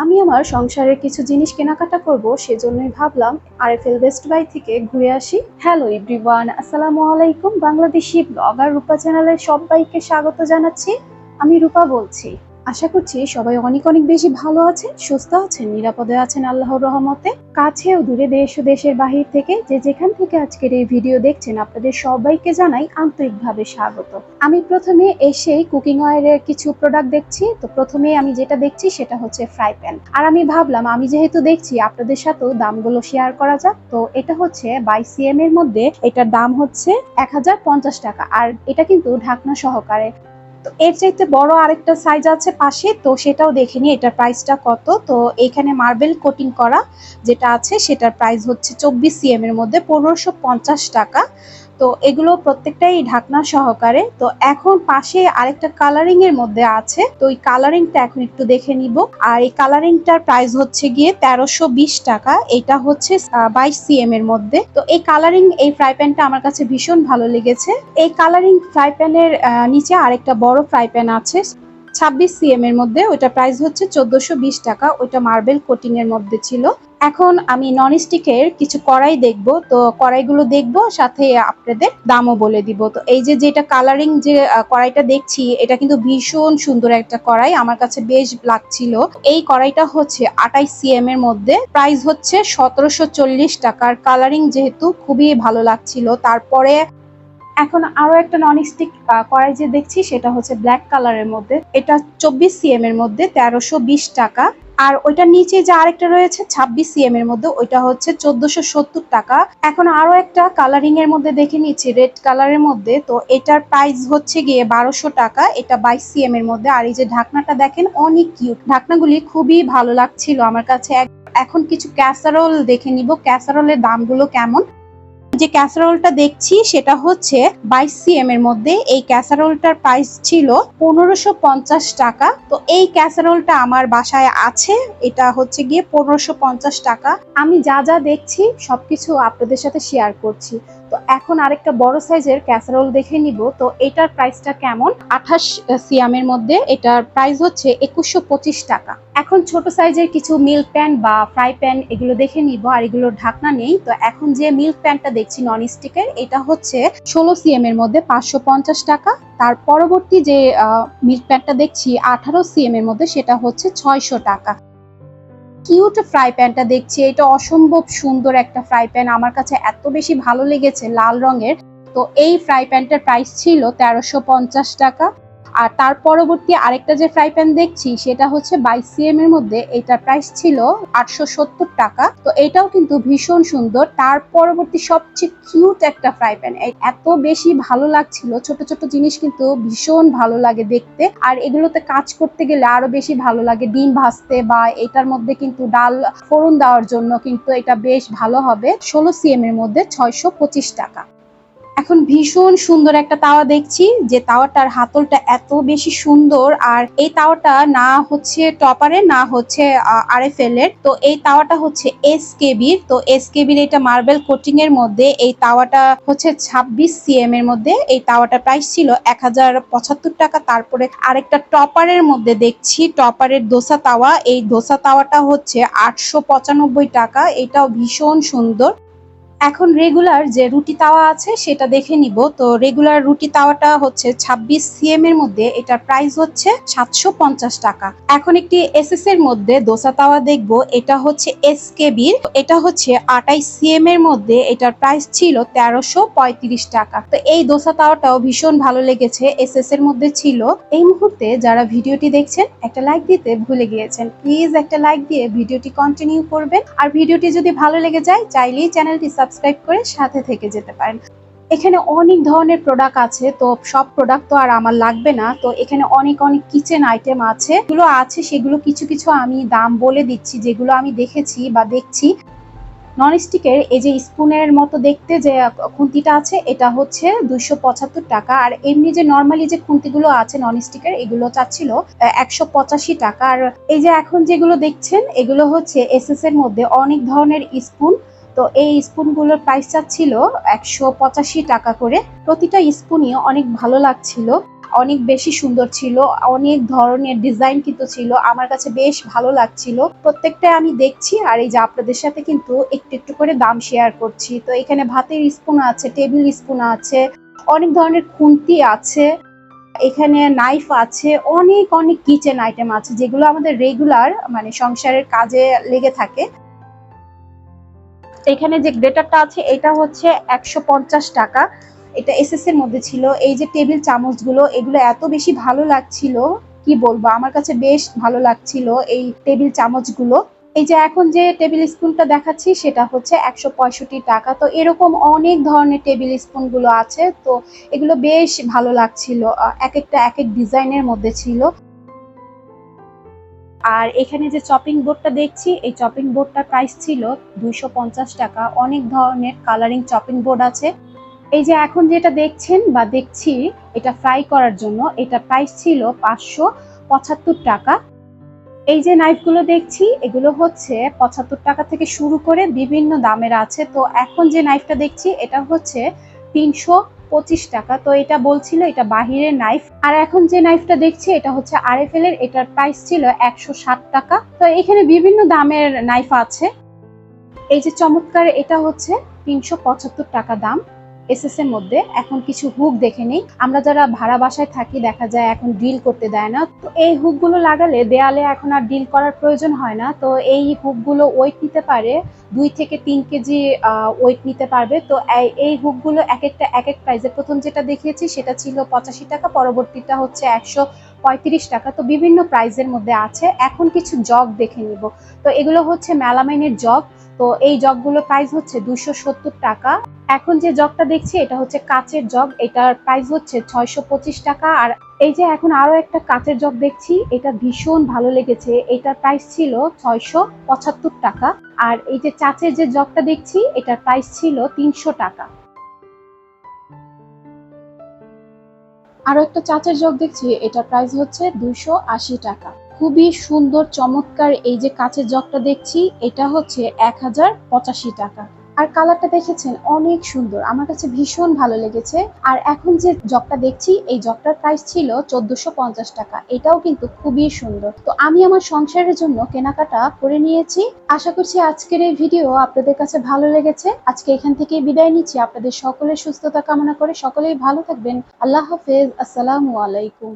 আমি আমার সংসারের কিছু জিনিস কেনাকাটা করব, সেজন্যই ভাবলাম আরএফএল বেস্ট বাই থেকে ঘুরে আসি। হ্যালো এভরিওয়ান, আসসালামু আলাইকুম। বাংলাদেশি ব্লগার রূপা চ্যানেলে সবাইকে স্বাগত জানাচ্ছি। আমি রূপা বলছি। আশা করছি সবাই অনেক অনেক বেশি ভালো আছেন, সুস্থ আছেন, নিরাপদে আছেন আল্লাহর রহমতে। কাছে ও দূরে, দেশ ও দেশের বাহির থেকে যে যেখান থেকে আজকের এই ভিডিও দেখছেন, আপনাদের সবাইকে জানাই আন্তরিকভাবে স্বাগত। আমি প্রথমে এসেই কুকিং অয়েলের কিছু প্রোডাক্ট দেখছি। তো প্রথমে আমি যেটা দেখছি সেটা হচ্ছে ফ্রাই প্যান। আর আমি ভাবলাম আমি যেহেতু দেখছি আপনাদের সাথেও দামগুলো শেয়ার করা যাক। তো এটা হচ্ছে 22 cm এর মধ্যে, এটার দাম হচ্ছে 1050 টাকা। আর এটা কিন্তু ঢাকনা সহকারে। তো এর চাইতে বড় আরেকটা সাইজ আছে পাশে, তো সেটাও দেখে নিই এটার প্রাইসটা কত। তো এইখানে মার্বেল কোটিং করা যেটা আছে সেটার প্রাইস হচ্ছে 24 cm এর মধ্যে 1550 টাকা। তো এগুলো প্রত্যেকটাই ঢাকনা সহকারে। তো এখন পাশে আরেকটা কালারিং এর মধ্যে আছে, তো এই কালারিংটা এখন একটু দেখে নিব। আর এই কালারিংটার প্রাইস হচ্ছে গিয়ে 1320 টাকা। এটা হচ্ছে 22 cm এর মধ্যে। তো এই কালারিং এই ফ্রাই প্যানটা আমার কাছে ভীষণ ভালো লেগেছে। এই কালারিং ফ্রাই প্যানের নিচে আরেকটা বড় ফ্রাই প্যান আছে 26 cm এর মধ্যে, ওইটা প্রাইস হচ্ছে 1420 টাকা। ওইটা মার্বেল কোটিং এর মধ্যে ছিল। এখন আমি ননস্টিকের কিছু কড়াই দেখব। তো কড়াইগুলো দেখব, সাথে আপনাদের দামও বলে দিব। তো এই যে যেটা কালারিং যে কড়াইটা দেখছি, এটা কিন্তু ভীষণ সুন্দর একটা কড়াই, আমার কাছে বেশ লাগছিল। এই কড়াইটা হচ্ছে 28 cm এর মধ্যে, প্রাইস হচ্ছে 1740 টাকার। কালারিং যেহেতু খুবই ভালো লাগছিল। তারপরে এখন আরো একটা ননস্টিক কড়াই যে দেখছি সেটা হচ্ছে ব্ল্যাক কালারের মধ্যে, এটা 24 cm এর মধ্যে 1320 টাকা। আর ওইটার নিচে যে আরেকটা রয়েছে 26 cm এর মধ্যে, ওইটা হচ্ছে 1470 টাকা। এখন আরো একটা কালারিং এর মধ্যে দেখে নিচ্ছি রেড কালারের মধ্যে, তো এটার প্রাইস হচ্ছে গিয়ে 1200 টাকা। এটা 22 cm এর মধ্যে। আর এই যে ঢাকনাটা দেখেন, অনেক কিউট, ঢাকনাগুলি খুবই ভালো লাগছিল আমার কাছে। এখন কিছু ক্যাসারোল দেখে নিব, ক্যাসারোলের দামগুলো কেমন। যে ক্যাসারোলটা দেখছি সেটা হচ্ছে 22 cm এর মধ্যে। এই ক্যাসারোলটার প্রাইস ছিল 1550 টাকা। তো এই ক্যাসারোলটা আমার বাসায় আছে, এটা হচ্ছে গিয়ে 1550 টাকা। আমি যা যা দেখছি সবকিছু আপনাদের সাথে শেয়ার করছি। তো এখন আরেকটা বড় সাইজের ক্যাসারোল দেখে নিব। তো এটার প্রাইসটা কেমন, 28 cm এর মধ্যে, এটার প্রাইস হচ্ছে 2125 টাকা। এখন ছোট সাইজের কিছু মিল্ক প্যান বা ফ্রাই প্যান এগুলো দেখে নিব। আর এগুলোর ঢাকনা নেই। তো এখন যে মিল্ক প্যানটা দেখছি ননস্টিকের, এটা হচ্ছে 16 cm এর মধ্যে 550 টাকা। তার পরবর্তী যে মিল্ক প্যানটা দেখছি 18 cm এর মধ্যে, সেটা হচ্ছে 600 টাকা। কিউট ফ্রাই প্যানটা দেখছি, এটা অসম্ভব সুন্দর একটা ফ্রাই প্যান, আমার কাছে এত বেশি ভালো লেগেছে, লাল রঙের। তো এই ফ্রাই প্যানটার প্রাইস ছিল 1350 টাকা। আর তার পরবর্তী আরেকটা যে ফ্রাই প্যান দেখছি সেটা হচ্ছে 22 cm এর মধ্যে, এটার প্রাইস ছিল 870 টাকা। তো এটাও কিন্তু ভীষণ সুন্দর। তার পরবর্তী সবচেয়ে কিউট একটা ফ্রাই প্যান, এত বেশি ভালো লাগছিল। ছোট ছোট জিনিস কিন্তু ভীষণ ভালো লাগে দেখতে, আর এগুলোতে কাজ করতে গেলে আরো বেশি ভালো লাগে। ডিম ভাজতে বা এটার মধ্যে কিন্তু ডাল ফোড়ন দেওয়ার জন্য কিন্তু এটা বেশ ভালো হবে। 16 cm এর মধ্যে 625 টাকা। এখন ভীষণ সুন্দর একটা তাওয়া দেখছি, যে তাওয়াটার হাতলটা এত বেশি সুন্দর। আর এই তাওয়াটা না হচ্ছে টপারের, না হচ্ছে আরএফএল এর। তো এই তাওয়াটা হচ্ছে এসকেবির। তো এসকেবির এটা মার্বেল কোটিং এর মধ্যে। এই তাওয়াটা হচ্ছে 26 cm এর মধ্যে। এই তাওয়াটার প্রাইস ছিল 1075 টাকা। তারপরে আরেকটা টপারের মধ্যে দেখছি, টপারের দোসা তাওয়া। এই দোসা তাওয়াটা হচ্ছে 895 টাকা। এটাও ভীষণ সুন্দর। এখন রেগুলার যে রুটি তাওয়া আছে সেটা দেখে নিব। তো রেগুলার রুটি তাওয়াটা হচ্ছে 26 cm এর মধ্যে, এটার প্রাইস হচ্ছে 750 টাকা। এখন একটি এসএস এর মধ্যে দোসা তাওয়া দেখব, এটা হচ্ছে এসকেবির। এটা হচ্ছে 28 cm এর মধ্যে, এটার প্রাইস ছিল 1335 টাকা। তো এই দোসা তাওয়াটাও ভীষণ ভালো লেগেছে, এসএস এর মধ্যে ছিল। এই মুহূর্তে যারা ভিডিওটি দেখছেন একটা লাইক দিতে ভুলে গিয়েছেন, প্লিজ একটা লাইক দিয়ে ভিডিওটি কন্টিনিউ করবেন। আর ভিডিওটি যদি ভালো লেগে যায়, চাইলেই চ্যানেলটি সাবস্ক্রাইব করে সাথে থেকে যেতে পারেন। এখানে অনেক ধরনের প্রোডাক্ট আছে, তো সব প্রোডাক্ট তো আর আমার লাগবে না। তো এখানে অনেক অনেক কিচেন আইটেম আছে, যেগুলো আছে সেগুলো কিছু কিছু আমি দাম বলে দিচ্ছি, যেগুলো আমি দেখেছি বা দেখছি। ননস্টিকের এই যে স্পুনের মতো দেখতে যে খুন্তিটা আছে, এটা হচ্ছে 275 টাকা। আর এমনি যে নর্মালি যে খুন্তিগুলো আছে ননস্টিকের, এগুলো চাচ্ছিল 185 টাকা। আর এই যে এখন যেগুলো দেখছেন এগুলো হচ্ছে এসএস এর মধ্যে অনেক ধরনের স্পুন। তো এই স্পুনগুলোর প্রাইস চাচ্ছিল 185 টাকা করে। প্রতিটা স্পুনই অনেক ভালো লাগছিল। অনেক বেশি সুন্দর ছিল, অনেক ধরনের ডিজাইন কিন্তু ছিল, আমার কাছে বেশ ভালো লাগছিল। প্রত্যেকটা আমি দেখছি আর এই যে আপনাদের সাথে কিন্তু একটু একটু করে দাম শেয়ার করছি। তো এখানে ভাতের স্পুন আছে, টেবিল স্পুন আছে, অনেক ধরনের খুন্তি আছে, এখানে নাইফ আছে, অনেক অনেক কিচেন আইটেম আছে যেগুলো আমাদের রেগুলার মানে সংসারের কাজে লেগে থাকে। এখানে যে গ্রেটারটা আছে এটা হচ্ছে 150 টাকা, এটা এসএস এর মধ্যে ছিল। এই যে টেবিল চামচগুলো, এগুলো এত বেশি ভালো লাগছিল, কি বলবো, আমার কাছে বেশ ভালো লাগছিল এই টেবিল চামচগুলো। এই যে এখন যে টেবিল স্পুনটা দেখাচ্ছি সেটা হচ্ছে 165 টাকা। তো এরকম অনেক ধরনের টেবিল স্পুন গুলো আছে, তো এগুলো বেশ ভালো লাগছিল, এক একটা এক এক ডিজাইনের মধ্যে ছিল। আর এখানে যে চপিং বোর্ডটা দেখছি, এই চপিং বোর্ডটার প্রাইস ছিল 250 টাকা। অনেক ধরনের কালারিং চপিং বোর্ড আছে। এই যে এখন যেটা দেখছেন বা দেখছি, এটা ফ্রাই করার জন্য, এটা প্রাইস ছিল 575 টাকা। এই যে নাইফগুলো দেখছি এগুলো হচ্ছে 75 টাকা থেকে শুরু করে বিভিন্ন দামের আছে। তো এখন যে নাইফটা দেখছি এটা হচ্ছে 325 টাকা। তো এটা বলছিল এটা বাহিরের নাইফ। আর এখন যে নাইফটা দেখছি এটা হচ্ছে আরএফএল এর, এটার প্রাইস ছিল 160 টাকা। তো এখানে বিভিন্ন দামের নাইফ আছে। এই যে চমৎকার, এটা হচ্ছে 375 টাকা দাম এসএস এর মধ্যে। এখন কিছু হুক দেখে নেই। আমরা যারা ভাড়া বাসায় থাকি দেখা যায় এখন ড্রিল করতে দেয় না, তো এই হুক গুলো লাগালে দেয়ালে এখন আর ড্রিল করার প্রয়োজন হয় না। তো এই হুক গুলো ওয়েট নিতে পারে 2 থেকে 3 কেজি ওয়েট নিতে পারবে। তো এই হুক গুলো এক একটা এক এক প্রাইসে, প্রথম যেটা দেখিয়েছি সেটা ছিল 85 টাকা, পরবর্তীটা হচ্ছে 135 টাকা। তো বিভিন্ন প্রাইসের মধ্যে আছে। এখন কিছু জগ দেখে নিব। তো এগুলো হচ্ছে মেলামাইনের জগ। তো এই জগগুলো প্রাইস হচ্ছে 270 টাকা। এখন যে জগটা দেখছি এটা হচ্ছে কাচের জগ, এটার প্রাইস হচ্ছে 625 টাকা। আর এই যে এখন আরো একটা কাচের জগ দেখছি, এটা ভীষণ ভালো লেগেছে, এটার প্রাইস ছিল 675 টাকা। আর এই যে চাচের যে জগটা দেখছি এটার প্রাইস ছিল 300 টাকা। আরো একটা চাচের জগ দেখছি, এটার প্রাইস হচ্ছে 280 টাকা। খুবই সুন্দর চমৎকার এই যে কাচের জগটা দেখছি, এটা হচ্ছে 1085 টাকা। আর কালারটা দেখেছেন অনেক সুন্দর, আমার কাছে ভীষণ ভালো লেগেছে। আর এখন যে জগটা দেখছি এই জগটার প্রাইস ছিল 1450 টাকা, এটাও কিন্তু খুবই সুন্দর। তো আমি আমার সংসারের জন্য কেনাকাটা করে নিয়েছি। আশা করছি আজকের এই ভিডিও আপনাদের কাছে ভালো লেগেছে। আজকে এখান থেকে বিদায় নিচ্ছি, আপনাদের সকলের সুস্থতা কামনা করে সকলেই ভালো থাকবেন। আল্লাহ হাফেজ, আসসালামু আলাইকুম।